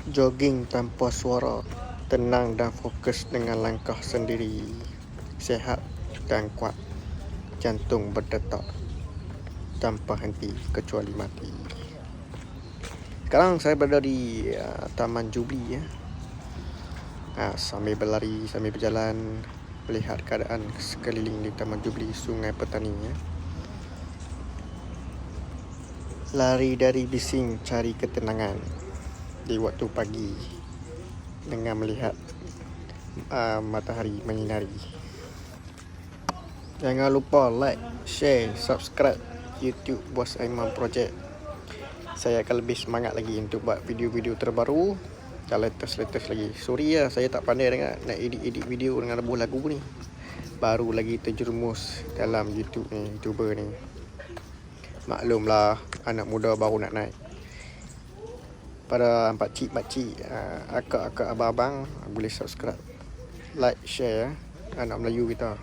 Jogging tanpa suara, tenang dan fokus dengan langkah sendiri, sehat dan kuat, jantung berdetak tanpa henti kecuali mati. Sekarang saya berada di Taman Jubli ya. Sambil berlari, sambil berjalan, melihat keadaan sekeliling di Taman Jubli, Sungai Petani ya. Lari dari bising, cari ketenangan di waktu pagi dengan melihat matahari menyinari. Jangan lupa like, share, subscribe YouTube Bos Aiman Project. Saya akan lebih semangat lagi untuk buat video-video terbaru dan latest lagi. Sorry ya, saya tak pandai dengan nak edit video dengan lebuh lagu ni. Baru lagi terjerumus dalam YouTube ni, YouTuber ni. Maklumlah, anak muda baru nak naik. Pada pakcik, akak-akak, abang-abang, boleh subscribe, like, share ya. Anak Melayu kita.